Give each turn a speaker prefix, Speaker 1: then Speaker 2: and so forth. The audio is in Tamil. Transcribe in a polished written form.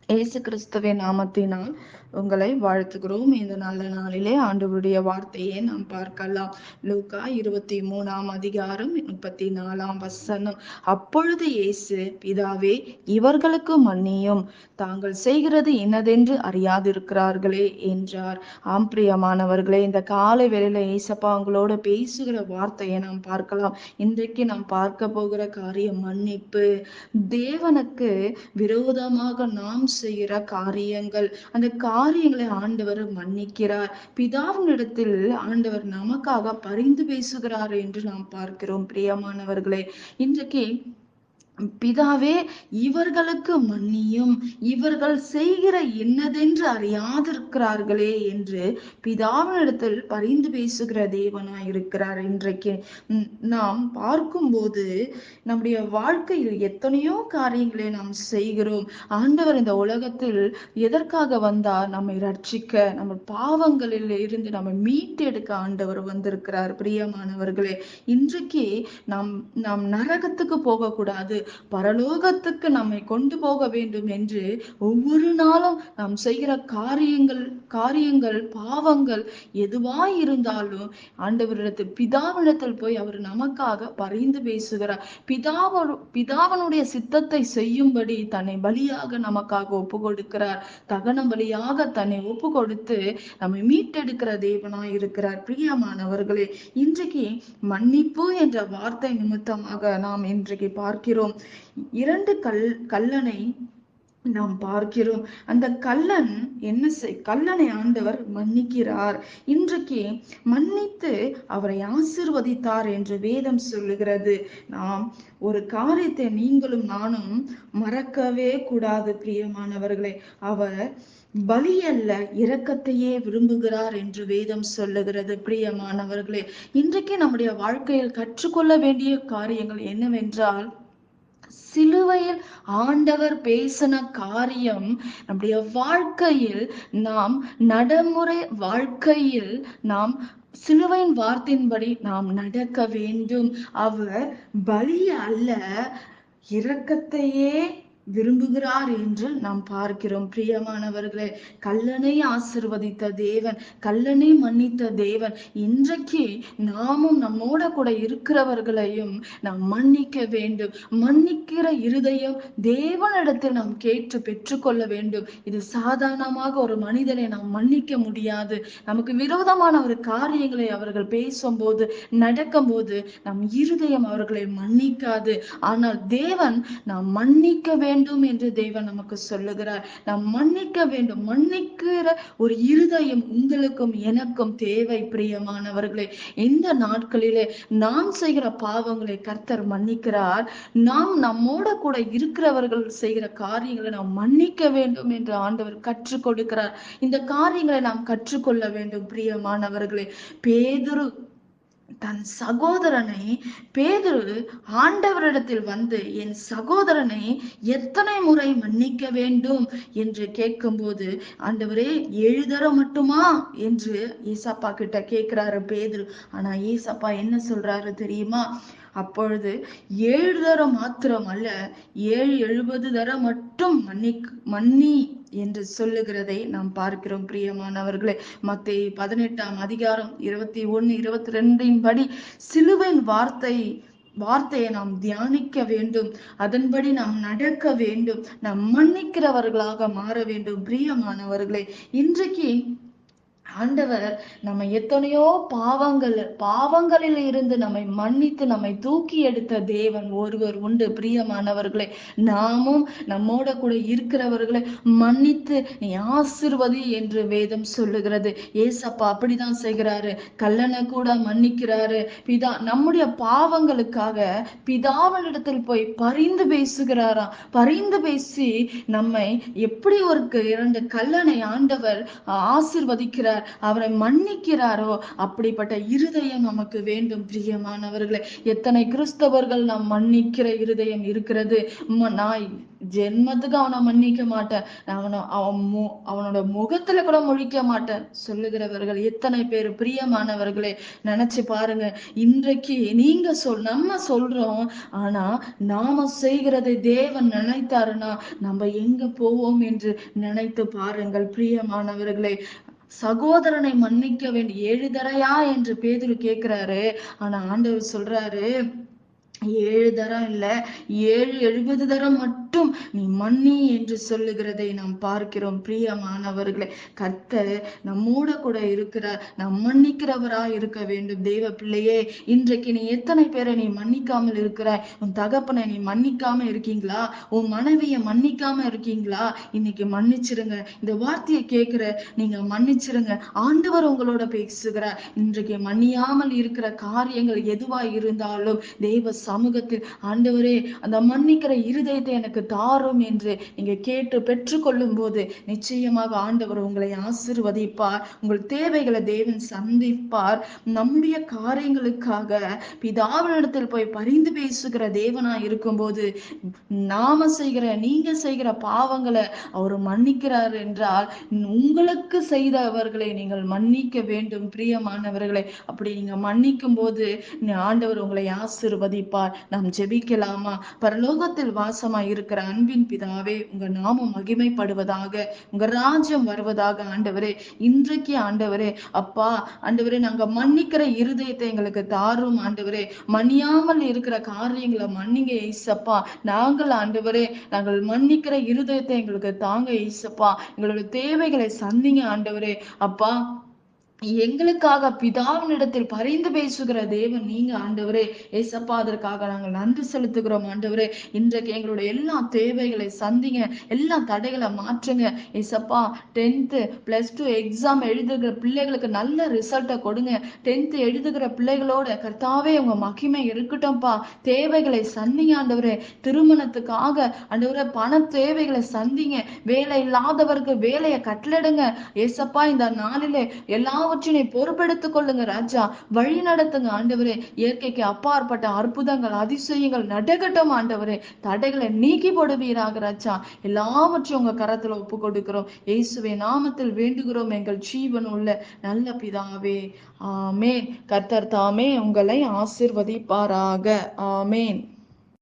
Speaker 1: இயேசு கிறிஸ்துவின் நாமத்தினால் உங்களை வாழ்த்துகிறோம். இந்த நல்ல நாளிலே ஆண்டவருடைய வார்த்தையை நாம் பார்க்கலாம். லூக்கா 23 34 அப்பொழுது இயேசு, பிதாவே, இவர்களுக்கு மன்னியும், தாங்கள் செய்கிறது இன்னதென்று அறியாதிருக்கிறார்களே என்றார். ஆம் பிரியமானவர்களே, இந்த காலை வேளையில ஏசப்பா உங்களோட பேசுகிற வார்த்தையை நாம் பார்க்கலாம். இன்றைக்கு நாம் பார்க்க போகிற காரியம் மன்னிப்பு. தேவனுக்கு விரோதமாக நாம் செய்கிற காரியங்கள், அந்த காரியங்களை ஆண்டவர் மன்னிக்கிறார். பிதாவினிடத்தில் ஆண்டவர் நமக்காக பரிந்து பேசுகிறார் என்று நாம் பார்க்கிறோம். பிரியமானவர்களே, இன்றைக்கு பிதாவே, இவர்களுக்கு மன்னியும், இவர்கள் செய்கிற என்னதென்று அறியாதிருக்கிறார்களே என்று பிதாவினிடத்தில் பரிந்து பேசுகிற தேவனாய் இருக்கிறார். இன்றைக்கு நாம் பார்க்கும்போது நம்முடைய வாழ்க்கையில் எத்தனையோ காரியங்களை நாம் செய்கிறோம். ஆண்டவர் இந்த உலகத்தில் எதற்காக வந்தார்? நம்மை ரட்சிக்க, நம்ம பாவங்களில் இருந்து நம்ம மீட்டெடுக்க ஆண்டவர் வந்திருக்கிறார். பிரியமானவர்களே, இன்றைக்கு நாம் நரகத்துக்கு போகக்கூடாது, பரலோகத்துக்கு நம்மை கொண்டு போக வேண்டும் என்று ஒவ்வொரு நாளும் நாம் செய்கிற காரியங்கள் பாவங்கள் எதுவாய் இருந்தாலும் ஆண்டவரிடத்தில், பிதாவிடத்தில் போய் அவர் நமக்காக பரிந்து பேசுகிறார். பிதாவனுடைய சித்தத்தை செய்யும்படி தன்னை பலியாக நமக்காக ஒப்பு கொடுக்கிறார். தகன பலியாக தன்னை ஒப்பு கொடுத்து நம்மை மீட்டெடுக்கிற தேவனாய் இருக்கிறார். பிரியமானவர்களே, இன்றைக்கு மன்னிப்பு என்ற வார்த்தை நிமித்தமாக நாம் இன்றைக்கு பார்க்கிறோம். 2 கல்லனை நாம் பார்க்கிறோம். அந்த கல்லனை ஆண்டவர் மன்னிக்கிறார். இன்றைக்கு மன்னித்து அவரை ஆசீர்வதித்தார் என்று வேதம் சொல்லுகிறது. நாம் ஒரு காரியத்தை நீங்களும் நானும் மறக்கவே கூடாது. பிரியமானவர்களே, அவர் பலி அல்ல, இரக்கத்தையே விரும்புகிறார் என்று வேதம் சொல்லுகிறது. பிரியமானவர்களே, இன்றைக்கு நம்முடைய வாழ்க்கையில் கற்றுக்கொள்ள வேண்டிய காரியங்கள் என்னவென்றால், சிலுவையில் ஆண்டவர் பேசின காரியம் நம்முடைய வாழ்க்கையில், நாம் நடைமுறை வாழ்க்கையில் நாம் சிலுவையின் வார்த்தையின்படி நாம் நடக்க வேண்டும். அவர் பலி அல்ல, இரக்கத்தையே விரும்புகிறார் என்று நாம் பார்க்கிறோம். பிரியமானவர்களே, கல்லனை ஆசிர்வதித்த தேவன், கல்லனை மன்னித்த தேவன், இன்றைக்கு நாமும் நம்மோட கூட இருக்கிறவர்களையும் நாம் மன்னிக்க வேண்டும். மன்னிக்கிற இருதயம் தேவனிடத்தில் நாம் கேட்டு பெற்றுக்கொள்ள வேண்டும். இது சாதாரணமாக ஒரு மனிதனை நாம் மன்னிக்க முடியாது. நமக்கு விரோதமான ஒரு காரியங்களை அவர்கள் பேசும்போது, நடக்கும் போது நம் இருதயம் அவர்களை மன்னிக்காது. ஆனால் தேவன் நாம் மன்னிக்க வேண்டும் என்று தேவன் நமக்கு சொல்லுகிறார். நாம் மன்னிக்க வேண்டும். மன்னிக்கிற ஒரு இருதயம் உங்களுக்கும் எனக்கும் தேவை. பிரியமானவர்களே, இந்த நாட்களிலே நாம் செய்கிற பாவங்களை கர்த்தர் மன்னிக்கிறார். நாம் நம்மோட கூட இருக்கிறவர்கள் செய்கிற காரியங்களை நாம் மன்னிக்க வேண்டும் என்று ஆண்டவர் கற்றுக் கொடுக்கிறார். இந்த காரியங்களை நாம் கற்றுக்கொள்ள வேண்டும். பிரியமானவர்களே, பேதுரு தன் சகோதரனை, பேதுரு ஆண்டவரிடத்தில் வந்து, என் சகோதரனை எத்தனை முறை மன்னிக்க வேண்டும் என்று கேட்கும்போது, ஆண்டவரே 7 தரம் மட்டுமா என்று ஏசப்பா கிட்ட கேட்கிறாரு பேதுரு. ஆனா ஏசப்பா என்ன சொல்றாரு தெரியுமா? அப்பொழுது 7 தரம் மாத்திரம் அல்ல, 70 தரம் மட்டும் மன்னி என்று சொல்லுகிறதை நாம் பார்க்கிறோம். பிரியமானவர்களே, மத்தேயு 18 21 22 படி சிலுவையின் வார்த்தையை நாம் தியானிக்க வேண்டும். அதன்படி நாம் நடக்க வேண்டும். நாம் மன்னிக்கிறவர்களாக மாற வேண்டும். பிரியமானவர்களே, இன்றைக்கு ஆண்டவர் நம்ம எத்தனையோ பாவங்களில் இருந்து நம்மை மன்னித்து நம்மை தூக்கி எடுத்த தேவன் ஒருவர் உண்டு. பிரியமானவர்களே, நாமும் நம்மோட கூட இருக்கிறவர்களை மன்னித்து நீ ஆசீர்வதி என்று வேதம் சொல்லுகிறது. ஏசப்பா அப்படிதான் செய்கிறாரு. கல்லனை கூட மன்னிக்கிறாரு. நம்முடைய பாவங்களுக்காக பிதாவினிடத்தில் போய் பரிந்து பேசுகிறாராம். பரிந்து பேசி நம்மை எப்படி ஒரு 2 கல்லனை ஆண்டவர் ஆசீர்வதிக்கிறார். அவரை மன்னிக்கிறாரோ அப்படிப்பட்ட இருதயம் நமக்கு வேண்டும் பிரியமானவர்களே. எத்தனை கிறிஸ்தவர்கள் நாம் மன்னிக்கிற இருதயம் இருக்கிறது. நான் ஜென்மத்துக்கு அவனை மன்னிக்க மாட்டேன், அவனோட முகத்துல கூட முழிக்க மாட்டேன் சொல்லுகிறவர்கள் எத்தனை பேர் பிரியமானவர்களே. நினைச்சு பாருங்க, இன்றைக்கு நீங்க நம்ம சொல்றோம், ஆனா நாம செய்கிறதை தேவன் நினைத்தாருன்னா நம்ம எங்க போவோம் என்று நினைத்து பாருங்கள் பிரியமானவர்களே. சகோதரனை மன்னிக்க வேண்டிய 7 தரையா என்று பேதுரு கேட்கிறாரு. ஆனா ஆண்டவர் சொல்றாரு, 7 தரம் இல்ல, 70 தரம் மட்டும் நீ மன்னி என்று சொல்லுகிறதை நாம் பார்க்கிறோம் பிரியமானவர்களே. கர்த்தர் நம்மோட கூட இருக்கிறார், நாம் மன்னிக்கிறவரா இருக்க வேண்டும். தேவ பிள்ளையே, இன்றைக்கு நீ எத்தனை பேரை நீ மன்னிக்காமல் இருக்கிறாய்? உன் தகப்பனை நீ மன்னிக்காம இருக்கீங்களா? உன் மனைவியை மன்னிக்காம இருக்கீங்களா? இன்னைக்கு மன்னிச்சிருங்க. இந்த வார்த்தையை கேட்கிற நீங்க மன்னிச்சிருங்க. ஆண்டவர் உங்களோட பேசுகிறார். இன்றைக்கு மன்னியாமல் இருக்கிற காரியங்கள் எதுவா இருந்தாலும் தேவ சமூகத்தில், ஆண்டவரே அந்த மன்னிக்கிற இருதயத்தை எனக்கு தாரும் என்று நீங்க கேட்டு பெற்றுக்கொள்ளும் போது நிச்சயமாக ஆண்டவர் உங்களை ஆசீர்வதிப்பார். உங்கள் தேவைகளை தேவன் சந்திப்பார். நம்முடைய காரியங்களுக்காக பிதாவினிடத்தில் போய் பரிந்து பேசுகிற தேவனா இருக்கும்போது நாம செய்கிற நீங்க செய்கிற பாவங்களை அவர் மன்னிக்கிறார் என்றால் உங்களுக்கு செய்தவர்களை நீங்கள் மன்னிக்க வேண்டும் பிரியமானவர்களை. அப்படி நீங்க மன்னிக்கும் போது ஆண்டவர் உங்களை ஆசீர்வதிப்பார். நாம் ஜெபிக்கலாமா? பரலோகத்தில் வாசமாய் இருக்கிற அன்பின் பிதாவே, உங்க நாமம் மகிமைப்படுவதாக, உங்க ராஜ்யம் வருவதாக. ஆண்டவரே, இன்றைக்கு ஆண்டவரே அப்பா, ஆண்டவரே நாங்க மன்னிக்கிற இருதயத்தை எங்களுக்கு தாரும். ஆண்டவரே, மன்னியாமல் இருக்கிற காரியங்களை மன்னிங்க ஏசப்பா. நாங்கள் ஆண்டவரே, நாங்கள் மன்னிக்கிற இருதயத்தை எங்களுக்கு தாங்க ஏசப்பா. எங்களோட தேவைகளை சந்திங்க ஆண்டவரே. அப்பா, எங்களுக்காக பிதாவினிடத்தில் பரிந்து பேசுகிற தேவன் நீங்க ஆண்டவரே. ஏசப்பா, அதற்காக நாங்கள் நன்றி செலுத்துகிறோம் ஆண்டவரே. இன்றைக்கு எங்களுடைய எல்லா தேவைகளை சந்திங்க, எல்லா தடைகளை மாற்றுங்க ஏசப்பா. 10th +2 எக்ஸாம் எழுதுகிற பிள்ளைகளுக்கு நல்ல ரிசல்ட்டை கொடுங்க. 10th எழுதுகிற பிள்ளைகளோட கர்த்தாவே உங்க மகிமை இருக்கட்டும்பா. தேவைகளை சந்திங்க ஆண்டவரே. திருமணத்துக்காக ஆண்டவரே பண தேவைகளை சந்திங்க. வேலை இல்லாதவருக்கு வேலையை கட்டளிடுங்க ஏசப்பா. இந்த நாளிலே எல்லாவற்றையும் பொறுப்பெடுத்துக் கொள்ளுங்க ராஜா. வழி நடத்துங்க ஆண்டவரே. இயற்கைக்கு அப்பாற்பட்ட அற்புதங்கள் அதிசயங்கள் நடக்கட்டும் ஆண்டவரே. தடைகளை நீக்கி போடுவீராக ராஜா. எல்லாவற்றையும் உங்க கரத்துல ஒப்பு கொடுக்கிறோம். இயேசுவே நாமத்தில் வேண்டுகிறோம் எங்கள் ஜீவன் உள்ள நல்ல பிதாவே. ஆமேன். கர்த்தர் தாமே உங்களை ஆசீர்வதிப்பாராக. ஆமேன்.